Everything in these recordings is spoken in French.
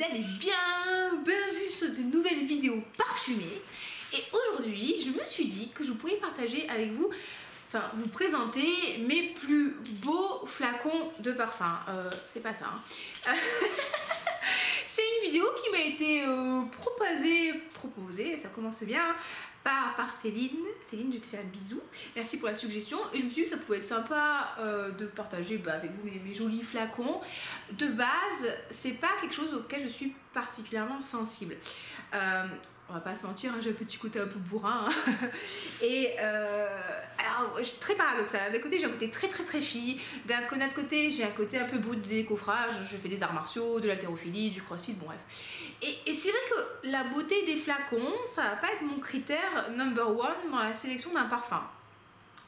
allez bien? Bienvenue sur de nouvelles vidéos parfumées. Et aujourd'hui, je me suis dit que je pourrais partager avec vous, enfin vous présenter mes plus beaux flacons de parfum. C'est pas ça. Hein. C'est une vidéo qui m'a été proposée, ça commence bien, par Céline. Céline, je te fais un bisou. Merci pour la suggestion. Et je me suis dit que ça pouvait être sympa de partager avec vous mes jolis flacons. De base, c'est pas quelque chose auquel je suis particulièrement sensible. On va pas se mentir, hein, j'ai un petit côté un peu bourrin. Hein. Et alors, très paradoxal. D'un côté, j'ai un côté très fille. D'un autre côté, j'ai un côté un peu brut de décoffrage. Je fais des arts martiaux, de l'haltérophilie, du crossfit, bon bref. Et c'est vrai que la beauté des flacons, ça va pas être mon critère number one dans la sélection d'un parfum.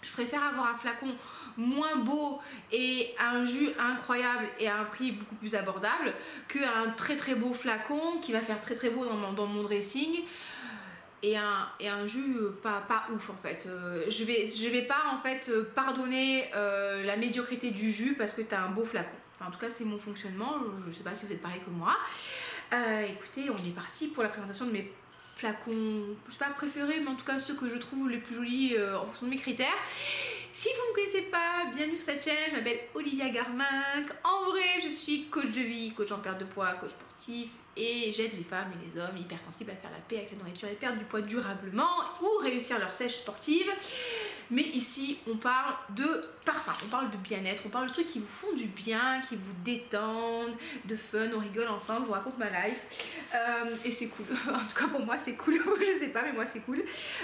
Je préfère avoir un flacon moins beau et un jus incroyable et à un prix beaucoup plus abordable qu'un très beau flacon qui va faire très beau dans mon dressing et un jus pas ouf en fait. Je vais pas en fait pardonner la médiocrité du jus parce que tu as un beau flacon. Enfin, en tout cas, c'est mon fonctionnement. Je sais pas si vous êtes pareil que moi. Écoutez, on est parti pour la présentation de mes flacons, je sais pas préférés, mais en tout cas ceux que je trouve les plus jolis en fonction de mes critères. Si vous ne me connaissez pas, bienvenue sur cette chaîne, je m'appelle Olivia Garminck. En vrai, je suis coach de vie, coach en perte de poids, coach sportif et j'aide les femmes et les hommes hypersensibles à faire la paix avec la nourriture et perdre du poids durablement ou réussir leur sèche sportive. Mais ici, on parle de parfum, on parle de bien-être, on parle de trucs qui vous font du bien, qui vous détendent, de fun, on rigole ensemble, je vous raconte ma life. Et c'est cool, en tout cas pour moi c'est cool, je sais pas mais moi c'est cool.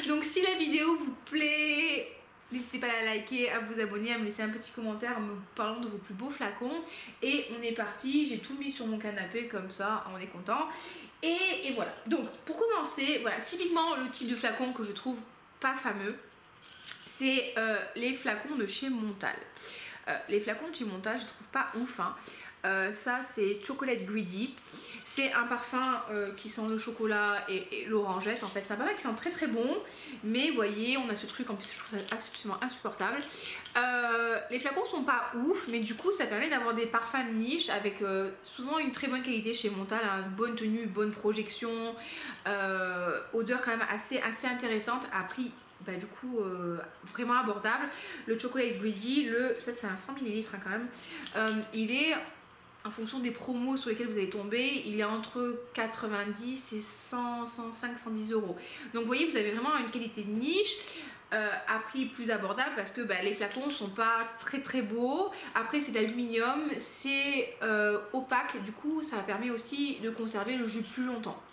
Donc si la vidéo vous plaît, n'hésitez pas à la liker, à vous abonner, à me laisser un petit commentaire en me parlant de vos plus beaux flacons. Et on est parti, j'ai tout mis sur mon canapé comme ça, on est content. Et voilà, donc pour commencer, voilà, typiquement le type de flacon que je trouve pas fameux, c'est les flacons de chez Montal. Les flacons de chez Montal, je trouve pas ouf. Hein. Ça, c'est Chocolate Greedy. C'est un parfum qui sent le chocolat et l'orangette. En fait, c'est un parfum qui sent très bon. Mais vous voyez, on a ce truc, en plus, je trouve ça absolument insupportable. Les flacons sont pas ouf, mais du coup, ça permet d'avoir des parfums de niche avec souvent une très bonne qualité chez Montal. Hein, bonne tenue, bonne projection. Odeur quand même assez intéressante à prix. Bah, du coup vraiment abordable. Le Chocolate Greedy, ça c'est un 100 ml hein, quand même, il est en fonction des promos sur lesquels vous allez tomber, il est entre 90 et 100, 105, 110 euros. Donc vous voyez, vous avez vraiment une qualité de niche à prix plus abordable parce que les flacons sont pas très beaux. Après c'est de l'aluminium, c'est opaque, du coup ça permet aussi de conserver le jus plus longtemps.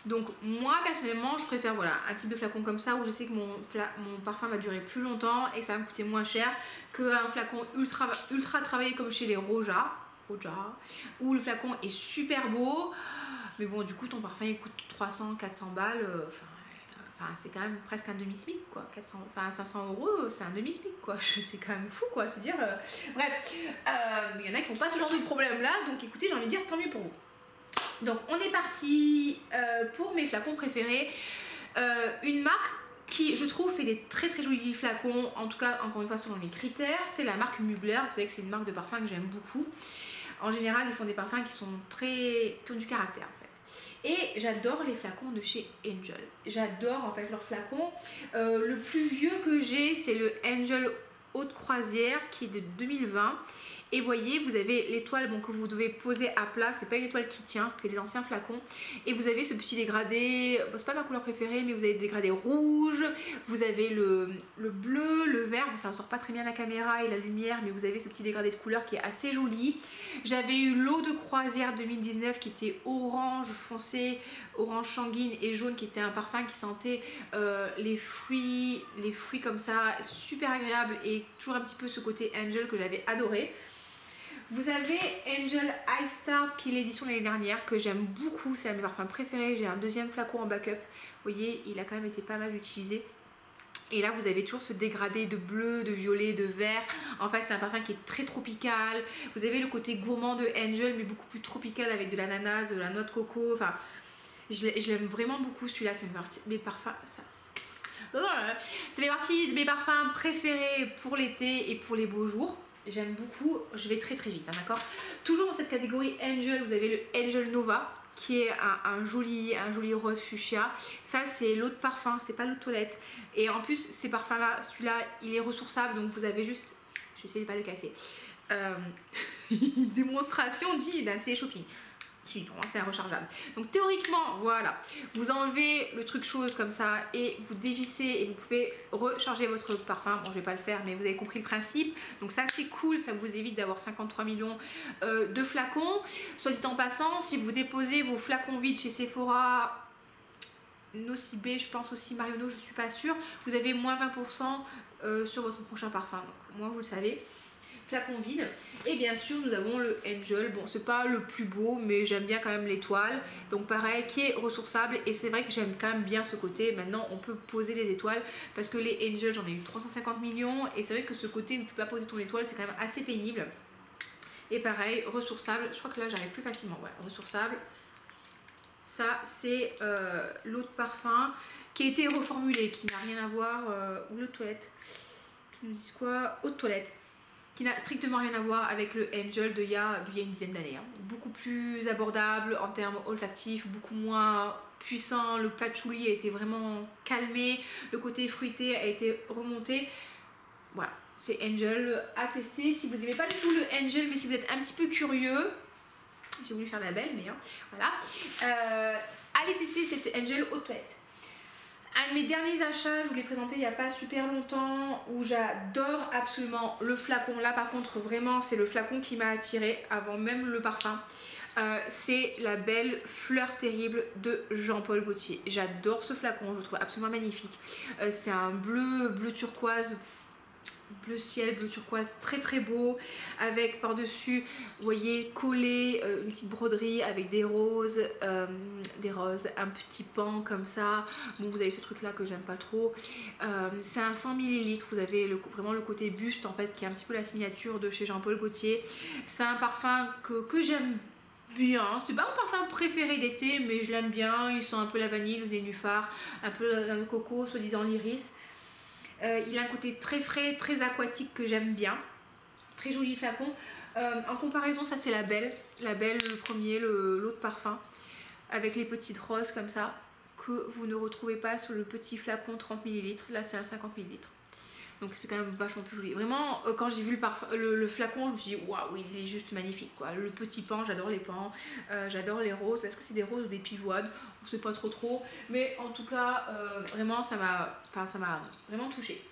Donc moi personnellement je préfère un type de flacon comme ça où je sais que mon parfum va durer plus longtemps et ça va me coûter moins cher qu'un flacon ultra travaillé comme chez les Roja où le flacon est super beau mais bon du coup ton parfum il coûte 300-400 balles, enfin c'est quand même presque un demi-smic quoi, 500 euros c'est un demi-smic quoi, c'est quand même fou quoi, se dire bref, il y en a qui n'ont pas ce genre de problème là, donc écoutez j'ai envie de dire tant mieux pour vous. Donc on est parti pour mes flacons préférés, une marque qui je trouve fait des très jolis flacons, en tout cas encore une fois selon mes critères, c'est la marque Mugler. Vous savez que c'est une marque de parfum que j'aime beaucoup. En général ils font des parfums qui ont du caractère en fait. Et j'adore les flacons de chez Angel, j'adore en fait leurs flacons. Le plus vieux que j'ai c'est le Angel Haute Croisière qui est de 2020. Et voyez, vous avez l'étoile que vous devez poser à plat, c'est pas une étoile qui tient, c'était les anciens flacons. Et vous avez ce petit dégradé, c'est pas ma couleur préférée, mais vous avez le dégradé rouge, vous avez le bleu, le vert, ça ne sort pas très bien la caméra et la lumière, mais vous avez ce petit dégradé de couleur qui est assez joli. J'avais eu l'eau de croisière 2019 qui était orange foncé, orange sanguine et jaune, qui était un parfum qui sentait les fruits comme ça, super agréable et toujours un petit peu ce côté Angel que j'avais adoré. Vous avez Angel Ice Star qui est l'édition de l'année dernière que j'aime beaucoup, c'est un de mes parfums préférés. J'ai un deuxième flacon en backup, vous voyez il a quand même été pas mal utilisé. Et là vous avez toujours ce dégradé de bleu, de violet, de vert. En fait c'est un parfum qui est très tropical. Vous avez le côté gourmand de Angel mais beaucoup plus tropical avec de l'ananas, de la noix de coco. Enfin je l'aime vraiment beaucoup celui-là, c'est mes parfums. Ça fait partie de mes parfums préférés pour l'été et pour les beaux jours. j'aime beaucoup. Je vais très très vite, hein, d'accord. Toujours dans cette catégorie Angel, vous avez le Angel Nova qui est un joli rose fuchsia. Ça c'est l'eau de parfum, c'est pas l'eau de toilette. Et en plus ces parfums là, celui-là il est ressourçable, donc vous avez juste, je vais essayer de pas le casser, démonstration dit d'un télé-shopping. Si, c'est un rechargeable. Donc théoriquement, voilà, vous enlevez le truc chose comme ça et vous dévissez et vous pouvez recharger votre parfum. Bon, je vais pas le faire, mais vous avez compris le principe. Donc ça, c'est cool, ça vous évite d'avoir 53 millions de flacons. Soit dit en passant, si vous déposez vos flacons vides chez Sephora, Nocibé, je pense aussi Marionneau, je suis pas sûre, vous avez moins 20% sur votre prochain parfum. Donc moi, vous le savez. Flacon vide. Et bien sûr nous avons le Angel, bon c'est pas le plus beau mais j'aime bien quand même l'étoile, donc pareil qui est ressourçable, et c'est vrai que j'aime quand même bien ce côté. Maintenant on peut poser les étoiles parce que les Angel j'en ai eu 350 millions et c'est vrai que ce côté où tu peux pas poser ton étoile c'est quand même assez pénible. Et pareil ressourçable, je crois que là j'arrive plus facilement, voilà, ressourçable. Ça c'est l'eau de parfum qui a été reformulée, qui n'a rien à voir, ou l'eau de toilette, ils nous disent quoi, eau de toilette, qui n'a strictement rien à voir avec le Angel d'il y a une dizaine d'années. Hein. Beaucoup plus abordable en termes olfactifs, beaucoup moins puissant. Le patchouli a été vraiment calmé, le côté fruité a été remonté. Voilà, c'est Angel à tester. Si vous n'aimez pas du tout le Angel, mais si vous êtes un petit peu curieux, j'ai voulu faire la belle, mais hein, voilà, allez tester cet Angel aux toilettes. Un de mes derniers achats, je vous l'ai présenté il n'y a pas super longtemps, où j'adore absolument le flacon. Là par contre vraiment c'est le flacon qui m'a attiré avant même le parfum. C'est la belle Fleur Terrible de Jean-Paul Gaultier. J'adore ce flacon, je le trouve absolument magnifique. C'est un bleu turquoise, bleu ciel, bleu turquoise, très très beau, avec par-dessus, vous voyez, collé une petite broderie avec des roses, un petit pan comme ça. Bon, vous avez ce truc là que j'aime pas trop. C'est un 100 ml, vous avez vraiment le côté buste en fait, qui est un petit peu la signature de chez Jean-Paul Gaultier. C'est un parfum que j'aime bien, c'est pas mon parfum préféré d'été, mais je l'aime bien. Il sent un peu la vanille, le nénuphar, un peu le coco, soi-disant l'iris. Il a un côté très frais, très aquatique que j'aime bien. Très joli flacon. En comparaison, ça c'est la belle, le premier, l'eau de parfum, avec les petites roses comme ça, que vous ne retrouvez pas sur le petit flacon 30 ml. Là c'est un 50 ml. Donc c'est quand même vachement plus joli. Vraiment, quand j'ai vu le flacon, je me suis dit waouh, il est juste magnifique quoi. Le petit pan, j'adore les pans, j'adore les roses. Est-ce que c'est des roses ou des pivoines? On sait pas trop. Mais en tout cas, vraiment, ça m'a vraiment touchée.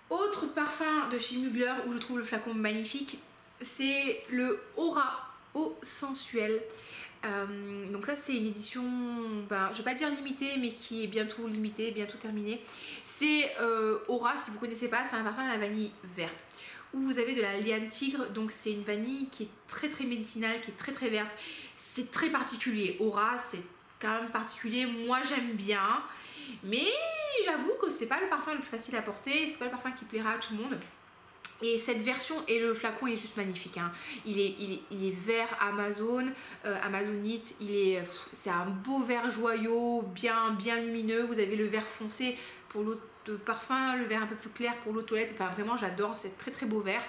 Autre parfum de chez Mugler où je trouve le flacon magnifique, c'est le Aura Eau Sensuelle. Donc ça c'est une édition, je vais pas dire limitée, mais qui est bientôt limitée, bientôt terminée. C'est Aura, si vous connaissez pas, c'est un parfum à la vanille verte où vous avez de la liane tigre, donc c'est une vanille qui est très très médicinale, qui est très très verte. C'est très particulier, Aura c'est quand même particulier, moi j'aime bien, mais j'avoue que c'est pas le parfum le plus facile à porter, c'est pas le parfum qui plaira à tout le monde. Et cette version, et le flacon est juste magnifique, hein. Il est vert amazonite, c'est un beau vert joyau, bien lumineux. Vous avez le vert foncé pour l'eau de parfum, le vert un peu plus clair pour l'eau de toilette. Enfin vraiment j'adore, c'est très très beau vert.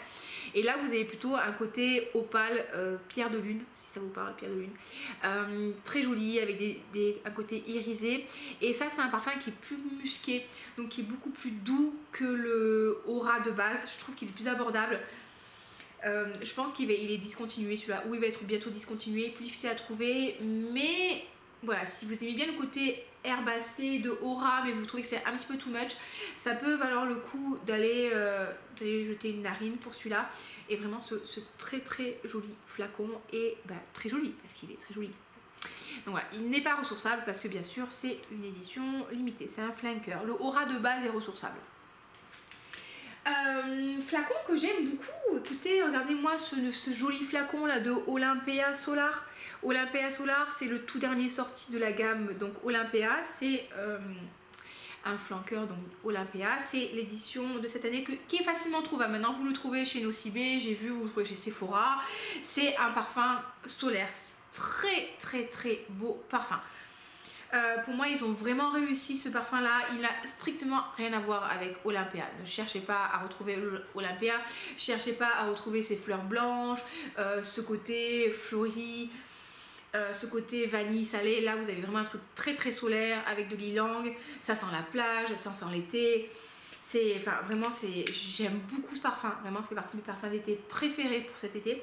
Et là vous avez plutôt un côté opale, pierre de lune, si ça vous parle, pierre de lune, très joli, avec un côté irisé. Et ça c'est un parfum qui est plus musqué, donc qui est beaucoup plus doux que le Aura de base. Je trouve qu'il est plus abordable. Je pense qu'il est discontinué celui-là, ou il va être bientôt discontinué, plus difficile à trouver. Mais voilà, si vous aimez bien le côté herbacé de Aura, mais vous trouvez que c'est un petit peu too much, ça peut valoir le coup d'aller jeter une narine pour celui-là. Et vraiment ce très très joli flacon est très joli, parce qu'il est très joli. Donc voilà, il n'est pas ressourçable parce que bien sûr c'est une édition limitée, c'est un flanker. Le Aura de base est ressourçable. Flacon que j'aime beaucoup, écoutez, regardez-moi ce joli flacon là de Olympea Solar. Olympea Solar, c'est le tout dernier sorti de la gamme, donc Olympea, c'est un flanker, donc Olympea, c'est l'édition de cette année qui est facilement trouvable. Maintenant vous le trouvez chez Nocibé, j'ai vu, vous le trouvez chez Sephora. C'est un parfum solaire, très très très beau parfum. Pour moi, ils ont vraiment réussi ce parfum-là. Il n'a strictement rien à voir avec Olympia. Ne cherchez pas à retrouver Olympia. Cherchez pas à retrouver ces fleurs blanches, ce côté fleuri, ce côté vanille salée. Là, vous avez vraiment un truc très très solaire avec de l'ylang. Ça sent la plage, ça sent l'été. Vraiment, j'aime beaucoup ce parfum. Vraiment, ça fait partie de mes parfums d'été préférés pour cet été.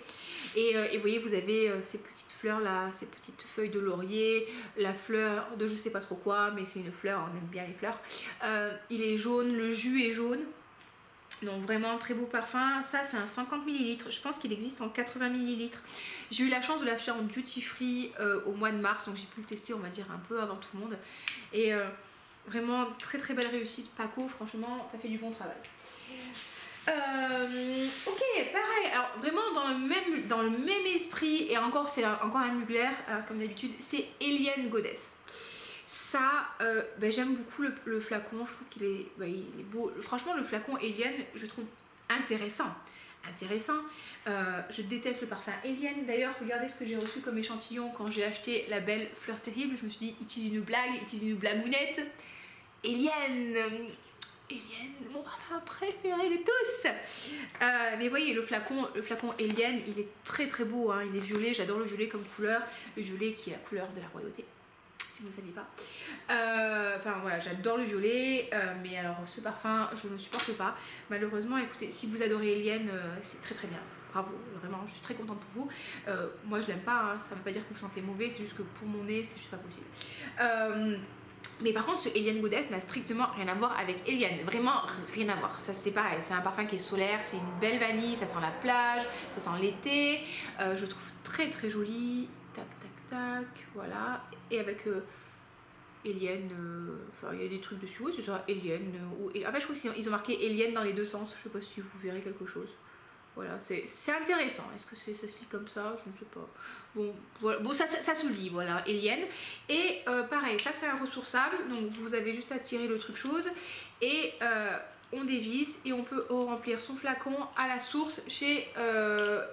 Et vous voyez, vous avez ces petites fleurs là, ces petites feuilles de laurier, la fleur de je sais pas trop quoi, mais c'est une fleur, on aime bien les fleurs. Il est jaune, le jus est jaune. Donc vraiment très beau parfum. Ça c'est un 50 ml, je pense qu'il existe en 80 ml. J'ai eu la chance de l'acheter en duty free au mois de mars, donc j'ai pu le tester on va dire un peu avant tout le monde. Et vraiment très très belle réussite Paco, franchement t'as fait du bon travail. Ok, pareil, alors vraiment dans le même esprit, et encore c'est encore un Mugler comme d'habitude, c'est Alien Goddess. Ça, j'aime beaucoup le flacon, je trouve qu'il est, il est beau. Franchement, le flacon Alien, je trouve intéressant. Je déteste le parfum Alien. D'ailleurs, regardez ce que j'ai reçu comme échantillon quand j'ai acheté la belle Fleur Terrible. Je me suis dit, utilise une blague, utilise une blagounette. Alien, mon parfum préféré de tous. Mais voyez, le flacon Alien, il est très très beau, hein. Il est violet, j'adore le violet comme couleur. Le violet qui est la couleur de la royauté, si vous ne saviez pas. Voilà, j'adore le violet, mais alors ce parfum, je ne supporte pas. Malheureusement, écoutez, si vous adorez Alien, c'est très très bien. Bravo, vraiment, je suis très contente pour vous. Moi, je l'aime pas, hein. Ça ne veut pas dire que vous sentez mauvais, c'est juste que pour mon nez, c'est juste pas possible. Mais par contre, ce Alien Goddess n'a strictement rien à voir avec Alien, vraiment rien à voir. Ça c'est pareil, c'est un parfum qui est solaire, c'est une belle vanille, ça sent la plage, ça sent l'été. Je trouve très très joli. Tac tac tac, voilà. Et avec Alien, il y a des trucs dessus, oui c'est ça, Alien. Je crois qu'ils ont marqué Alien dans les deux sens, je sais pas si vous verrez quelque chose. Voilà, c'est intéressant. Est-ce que ça se lit comme ça? Je ne sais pas. Bon, voilà. Bon ça se lit, voilà, Alien. Et pareil, ça c'est un ressourçable. Donc vous avez juste à tirer le truc chose. Et on dévisse et on peut remplir son flacon à la source chez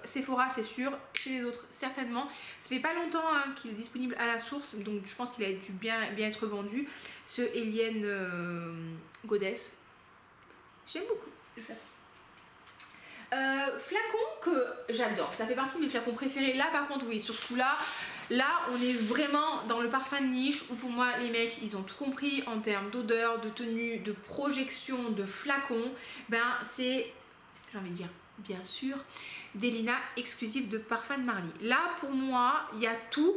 Sephora, c'est sûr. Chez les autres, certainement. Ça fait pas longtemps qu'il est disponible à la source. Donc je pense qu'il a dû bien être vendu. Ce Alien Goddess. J'aime beaucoup le flacon. Flacon que j'adore, ça fait partie de mes flacons préférés. Là par contre oui, sur ce coup là on est vraiment dans le parfum de niche où pour moi les mecs ils ont tout compris en termes d'odeur, de tenue, de projection, de flacon. C'est, j'ai envie de dire bien sûr, Delina exclusive de Parfum de Marly. Là pour moi il y a tout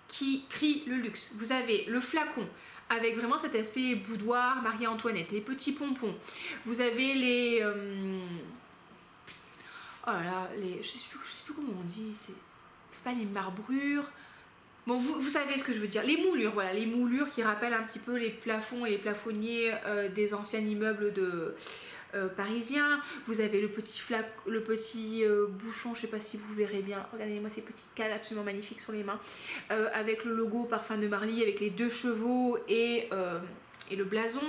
qui crie le luxe. Vous avez le flacon avec vraiment cet aspect boudoir Marie-Antoinette, les petits pompons, vous avez les oh là là, je sais plus comment on dit, c'est pas les marbrures. Bon, vous savez ce que je veux dire. Les moulures, voilà, les moulures qui rappellent un petit peu les plafonds et les plafonniers des anciens immeubles parisiens. Vous avez le petit bouchon, je sais pas si vous verrez bien. Regardez-moi ces petites cales absolument magnifiques sur les mains. Avec le logo Parfum de Marly, avec les 2 chevaux et le blason.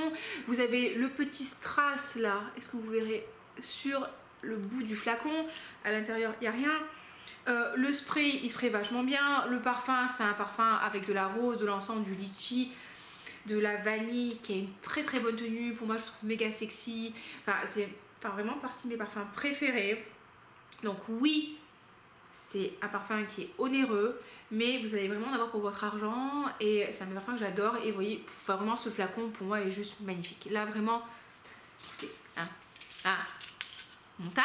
Vous avez le petit strass là, est-ce que vous verrez sur le bout du flacon, à l'intérieur il n'y a rien. Le spray il spray vachement bien. Le parfum c'est un parfum avec de la rose, de l'encens, du litchi, de la vanille qui a une très très bonne tenue. Pour moi je trouve méga sexy. C'est vraiment partie de mes parfums préférés. Donc oui, c'est un parfum qui est onéreux, mais vous allez vraiment en avoir pour votre argent et c'est un parfum que j'adore. Et vous voyez, vraiment ce flacon pour moi est juste magnifique. Là vraiment, écoutez, Montal,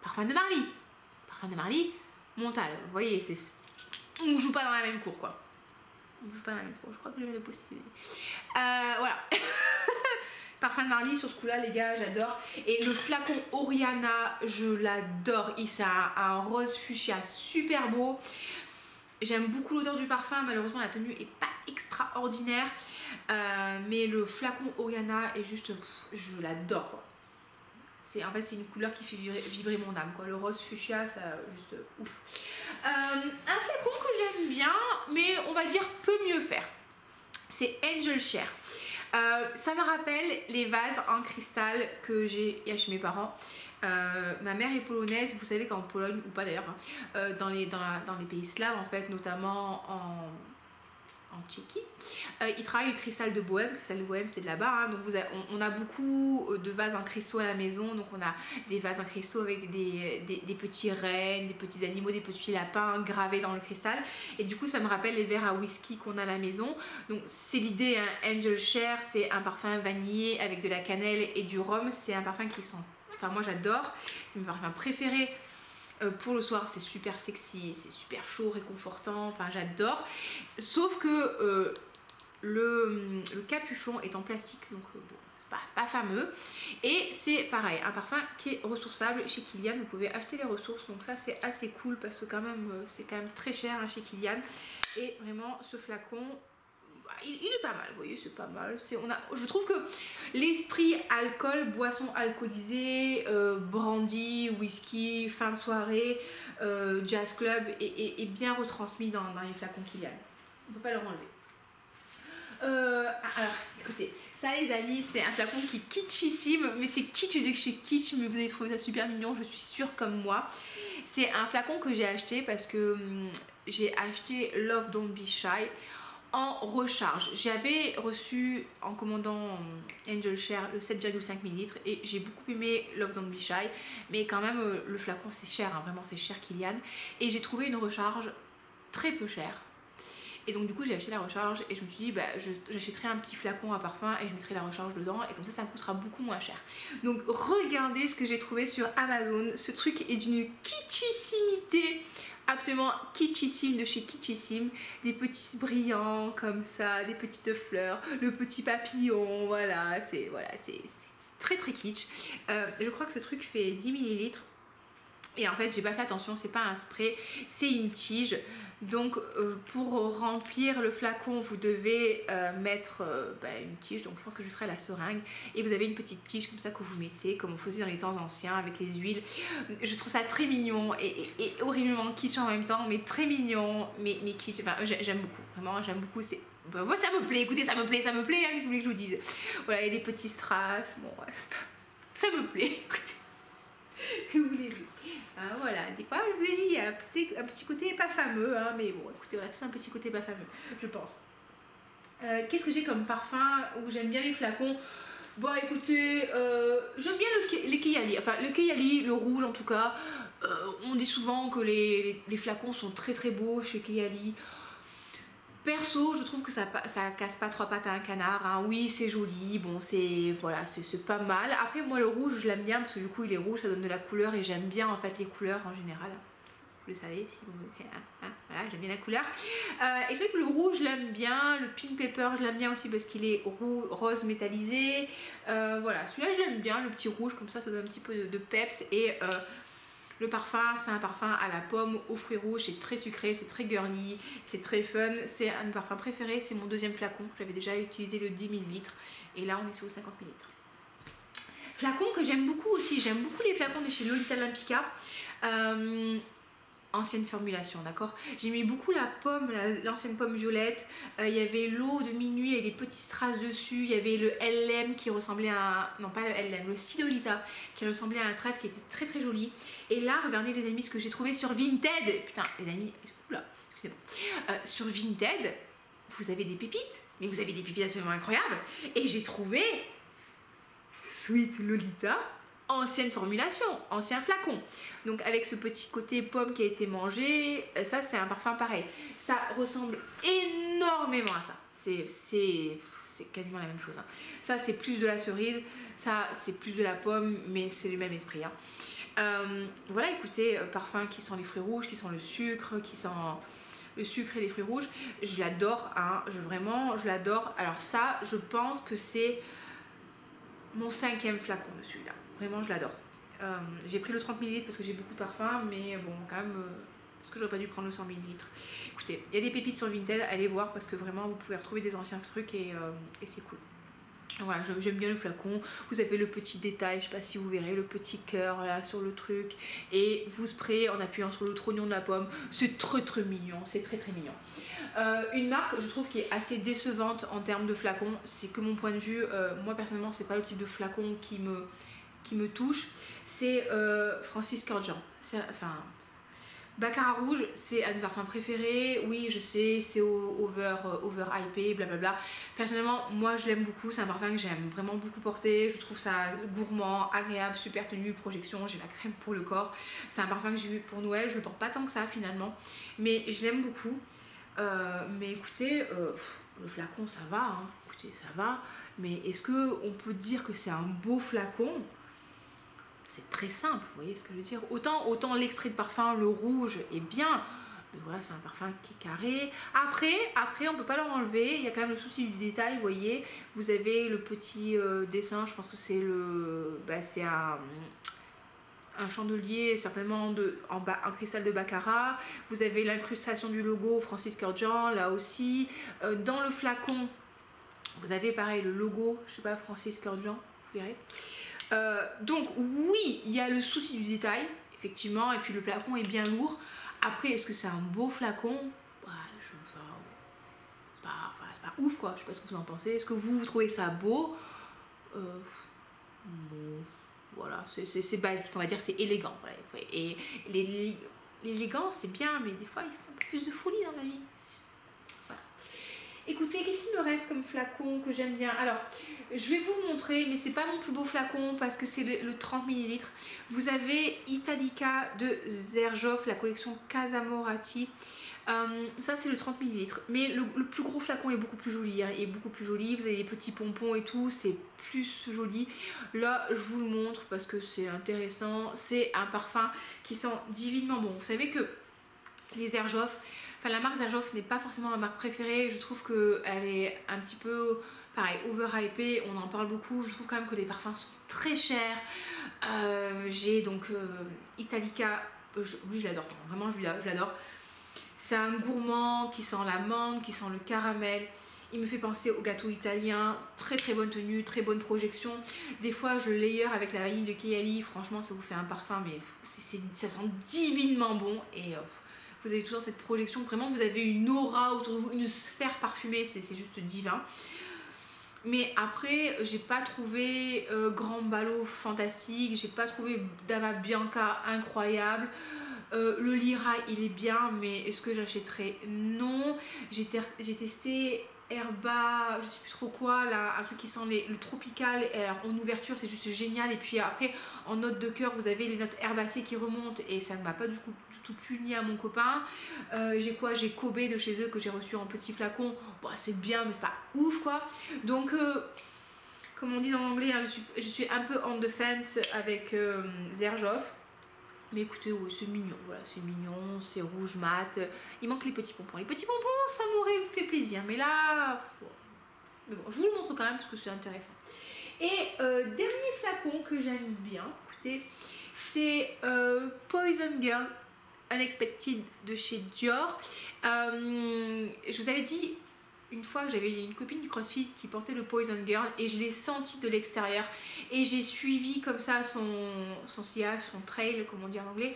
Parfum de Marly, Montal. Vous voyez, on joue pas dans la même cour quoi. Je crois que je l'avais posté. Voilà. Parfum de Marly sur ce coup là les gars, j'adore. Et le flacon Oriana, je l'adore. C'est un rose fuchsia super beau. J'aime beaucoup l'odeur du parfum, malheureusement la tenue est pas extraordinaire. Mais le flacon Oriana est juste, je l'adore quoi. En fait c'est une couleur qui fait vibrer mon âme quoi. Le rose fuchsia, ça juste ouf. Un flacon que j'aime bien mais on va dire peut mieux faire, c'est Angel Share. Ça me rappelle les vases en cristal que j'ai chez mes parents. Ma mère est polonaise, vous savez qu'en Pologne ou pas d'ailleurs, dans les pays slaves en fait, notamment en en Tchéquie. Il travaille le cristal de Bohème. Le cristal de Bohème, c'est de là-bas. Hein. Donc on a beaucoup de vases en cristaux à la maison. Donc on a des vases en cristaux avec des petits rennes, des petits animaux, des petits lapins gravés dans le cristal. Et du coup, ça me rappelle les verres à whisky qu'on a à la maison. Donc c'est l'idée, hein. Angel Share, c'est un parfum vanillé avec de la cannelle et du rhum. C'est un parfum qui sent... Enfin, moi j'adore. C'est mon parfum préféré. Pour le soir, c'est super sexy, c'est super chaud, réconfortant, enfin j'adore. Sauf que le capuchon est en plastique, donc bon, c'est pas fameux. Et c'est pareil, un parfum qui est ressourçable chez Kilian. Vous pouvez acheter les ressources, donc ça c'est assez cool parce que quand même c'est quand même très cher, hein, chez Kilian. Et vraiment, ce flacon, il est pas mal, vous voyez, c'est pas mal. Je trouve que l'esprit alcool, boisson alcoolisée, brandy, whisky, fin de soirée, jazz club est bien retransmis dans les flacons Kilian. On peut pas leur enlever. Alors, écoutez, ça les amis, c'est un flacon qui est kitschissime, mais c'est kitsch de chez kitsch, mais vous allez trouver ça super mignon, je suis sûre comme moi. C'est un flacon que j'ai acheté parce que j'ai acheté Love Don't Be Shy en recharge. J'avais reçu en commandant Angel Share le 7,5 ml et j'ai beaucoup aimé Love Don't Be Shy, mais quand même le flacon c'est cher, hein, vraiment c'est cher Kilian, et j'ai trouvé une recharge très peu chère. Et donc du coup j'ai acheté la recharge et je me suis dit j'achèterai un petit flacon à parfum et je mettrai la recharge dedans et comme ça me coûtera beaucoup moins cher. Donc regardez ce que j'ai trouvé sur Amazon. Ce truc est d'une kitschissimité absolument kitschissime de chez kitschissime. Des petits brillants comme ça, des petites fleurs, le petit papillon, voilà, c'est très très kitsch. Je crois que ce truc fait 10 ml. Et en fait j'ai pas fait attention, c'est pas un spray, c'est une tige. Donc pour remplir le flacon vous devez mettre une tige, donc je pense que je ferai la seringue, et vous avez une petite tige comme ça que vous mettez comme on faisait dans les temps anciens avec les huiles. Je trouve ça très mignon et horriblement kitsch en même temps, mais très mignon, mais kitsch. Enfin j'aime beaucoup, vraiment j'aime beaucoup. C'est moi ça me plaît, écoutez, ça me plaît, hein, qu'est-ce que vous voulez que je vous dise. Voilà, il y a des petits strass, bon ouais, ça me plaît, écoutez. Que voulez-vous? Voilà, des fois je vous ai dit, il y a un petit côté pas fameux, hein, mais bon, écoutez, on a tous un petit côté pas fameux, je pense. Qu'est-ce que j'ai comme parfum où j'aime bien les flacons? Bon, écoutez, j'aime bien les Keyali, enfin le Keyali, le rouge en tout cas. On dit souvent que les flacons sont très très beaux chez Keyali. Perso, je trouve que ça casse pas trois pattes à un canard, hein. Oui, c'est joli, bon, c'est pas mal. Après, moi, le rouge, je l'aime bien parce que du coup, il est rouge, ça donne de la couleur et j'aime bien en fait les couleurs en général. Vous le savez, si vous... voilà, j'aime bien la couleur. Et c'est vrai que le rouge, je l'aime bien. Le pink pepper, je l'aime bien aussi parce qu'il est rose métallisé. Voilà, celui-là, je l'aime bien, le petit rouge, comme ça donne un petit peu de peps. Et le parfum, c'est un parfum à la pomme, aux fruits rouges, c'est très sucré, c'est très girly, c'est très fun. C'est un de mes parfums préférés, c'est mon deuxième flacon. J'avais déjà utilisé le 10 ml et là on est sur le 50 ml. Flacon que j'aime beaucoup aussi, j'aime beaucoup les flacons de chez Lolita Olympica. Ancienne formulation, d'accord. J'ai mis beaucoup la pomme, l'ancienne pomme violette. Il y avait l'eau de minuit avec des petits strass dessus. Il y avait le LM qui ressemblait à non pas le LM, le Silolita qui ressemblait à un trèfle qui était très très joli. Et là, regardez les amis ce que j'ai trouvé sur Vinted. Putain, les amis, oula, excusez-moi. Sur Vinted, vous avez des pépites, mais vous avez des pépites absolument incroyables. Et j'ai trouvé Sweet Lolita. Ancienne formulation, ancien flacon. Donc avec ce petit côté pomme qui a été mangé, ça c'est un parfum pareil. Ça ressemble énormément à ça. C'est quasiment la même chose. Hein. Ça c'est plus de la cerise, ça c'est plus de la pomme, mais c'est le même esprit. Hein. Voilà, écoutez, parfum qui sent les fruits rouges, qui sent le sucre, qui sent le sucre et les fruits rouges. Je l'adore, hein. Vraiment, je l'adore. Alors ça, je pense que c'est mon 5e flacon de celui-là. Vraiment, je l'adore. J'ai pris le 30 ml parce que j'ai beaucoup de parfums, mais bon, quand même, est-ce que j'aurais pas dû prendre le 100 ml? Écoutez, il y a des pépites sur Vinted, allez voir parce que vraiment, vous pouvez retrouver des anciens trucs et c'est cool. Voilà, j'aime bien le flacon. Vous avez le petit détail, je sais pas si vous verrez, le petit cœur là sur le truc. Et vous sprayez en appuyant sur le trognon de la pomme. C'est très très mignon, c'est très très mignon. Une marque, je trouve, qui est assez décevante en termes de flacon. C'est que mon point de vue, moi personnellement, c'est pas le type de flacon qui me touche. C'est Francis Kurkdjian. Enfin, Baccarat rouge, c'est un de mes parfums préférés. Oui, je sais, c'est over hypé, blablabla. Personnellement, moi je l'aime beaucoup. C'est un parfum que j'aime vraiment beaucoup porter. Je trouve ça gourmand, agréable, super tenue, projection. J'ai la crème pour le corps. C'est un parfum que j'ai eu pour Noël. Je le porte pas tant que ça finalement, mais je l'aime beaucoup. Mais écoutez, le flacon ça va, hein. Écoutez, ça va. Mais est-ce qu'on peut dire que c'est un beau flacon? C'est très simple, vous voyez ce que je veux dire. Autant l'extrait de parfum, le rouge est bien, mais voilà, c'est un parfum qui est carré. Après on peut pas l'enlever, il y a quand même le souci du détail, vous voyez. Vous avez le petit dessin, je pense que c'est c'est un chandelier, certainement en cristal de baccarat. Vous avez l'incrustation du logo Francis Kurkdjian, là aussi. Dans le flacon, vous avez pareil le logo, je sais pas, Francis Kurkdjian, vous verrez. Donc oui, il y a le souci du détail, effectivement, et puis le flacon est bien lourd. Après, est-ce que c'est un beau flacon? C'est pas ouf quoi, je sais pas ce que vous en pensez. Est-ce que vous trouvez ça beau? Bon, voilà, c'est basique, on va dire, c'est élégant. Voilà. Et l'élégance c'est bien, mais des fois il faut un peu plus de folie dans la vie. Écoutez, qu'est-ce qu'il me reste comme flacon que j'aime bien? Alors, je vais vous le montrer, mais c'est pas mon plus beau flacon parce que c'est le 30 ml. Vous avez Italica de Xerjoff, la collection Casamorati. Ça, c'est le 30 ml. Mais le plus gros flacon est beaucoup plus joli. Hein, est beaucoup plus joli. Vous avez les petits pompons et tout, c'est plus joli. Là, je vous le montre parce que c'est intéressant. C'est un parfum qui sent divinement bon. Vous savez que les Xerjoff, enfin la marque Xerjoff n'est pas forcément ma marque préférée, je trouve qu'elle est un petit peu pareil, overhypée, on en parle beaucoup, je trouve quand même que les parfums sont très chers. J'ai donc Italica, lui je l'adore, vraiment je l'adore. C'est un gourmand qui sent la menthe, qui sent le caramel. Il me fait penser au gâteau italien, très très bonne tenue, très bonne projection. Des fois je le layer avec la vanille de Kayali, franchement ça vous fait un parfum mais ça sent divinement bon et vous avez toujours cette projection, vraiment vous avez une aura autour de vous, une sphère parfumée, c'est juste divin. Mais après, j'ai pas trouvé Grand Ballot fantastique, j'ai pas trouvé Dama Bianca incroyable. Le Lyra il est bien, mais est-ce que j'achèterais? Non. J'ai testé Herba, je sais plus trop quoi, là, un truc qui sent le tropical. Et alors, en ouverture c'est juste génial, et puis après en note de cœur vous avez les notes herbacées qui remontent et ça ne m'a pas du tout plu ni à mon copain. J'ai quoi? J'ai Kobe de chez eux que j'ai reçu en petit flacon. Bon, c'est bien mais c'est pas ouf quoi. Donc comme on dit en anglais, hein, je suis un peu on the fence avec Xerjoff. Mais écoutez, oui, c'est mignon, voilà, c'est mignon, c'est rouge mat. Il manque les petits pompons. Les petits pompons, ça m'aurait fait plaisir, mais là... Mais bon, je vous le montre quand même parce que c'est intéressant. Et dernier flacon que j'aime bien, écoutez, c'est Poison Girl Unexpected de chez Dior. Je vous avais dit une fois que j'avais une copine du CrossFit qui portait le Poison Girl et je l'ai senti de l'extérieur et j'ai suivi comme ça son sillage, son trail comme on dit en anglais,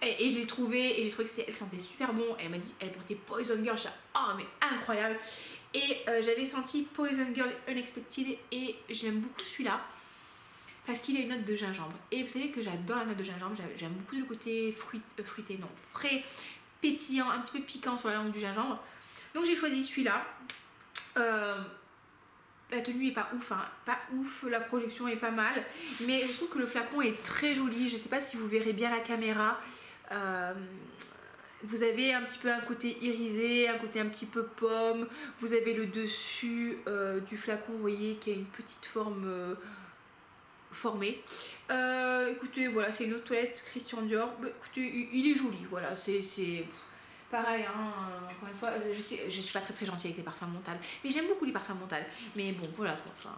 et je l'ai trouvé et j'ai trouvé que elle sentait super bon. Elle m'a dit elle portait Poison Girl, je suis là, oh mais incroyable. Et j'avais senti Poison Girl Unexpected et j'aime beaucoup celui-là parce qu'il a une note de gingembre et vous savez que j'adore la note de gingembre, j'aime beaucoup le côté fruité, non, frais, pétillant, un petit peu piquant sur la langue du gingembre. Donc j'ai choisi celui-là. La tenue est pas ouf, hein, pas ouf, la projection est pas mal, mais je trouve que le flacon est très joli. Je sais pas si vous verrez bien la caméra. Vous avez un petit peu un côté irisé, un côté un petit peu pomme. Vous avez le dessus du flacon, vous voyez, qui a une petite forme formée. Écoutez, voilà, c'est une autre toilette Christian Dior. Bah, écoutez, il est joli, voilà, c'est pareil, hein, encore une fois, je suis pas très gentille avec les parfums mentales, mais j'aime beaucoup les parfums mentales. Mais bon, voilà quoi, enfin,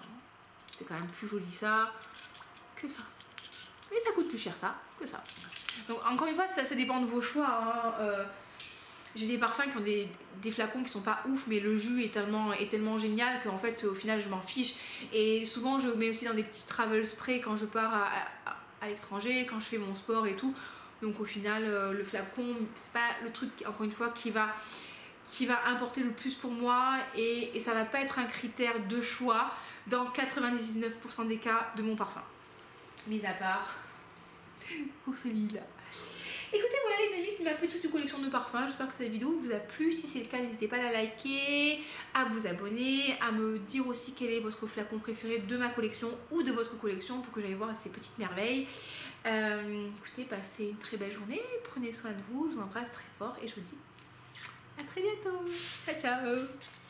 c'est quand même plus joli ça que ça. Mais ça coûte plus cher ça que ça. Donc encore une fois, ça dépend de vos choix. Hein. J'ai des parfums qui ont des flacons qui sont pas ouf, mais le jus est tellement génial qu'en fait, au final, je m'en fiche. Et souvent, je mets aussi dans des petits travel sprays quand je pars à l'étranger, quand je fais mon sport et tout. Donc au final, le flacon, c'est pas le truc, encore une fois, qui va importer le plus pour moi et ça va pas être un critère de choix dans 99% des cas de mon parfum. Mis à part pour celui-là. Écoutez, voilà les amis, c'est ma petite collection de parfums. J'espère que cette vidéo vous a plu. Si c'est le cas, n'hésitez pas à la liker, à vous abonner, à me dire aussi quel est votre flacon préféré de ma collection ou de votre collection pour que j'aille voir ces petites merveilles. Écoutez, passez une très belle journée, prenez soin de vous, je vous embrasse très fort et je vous dis à très bientôt. Ciao ciao.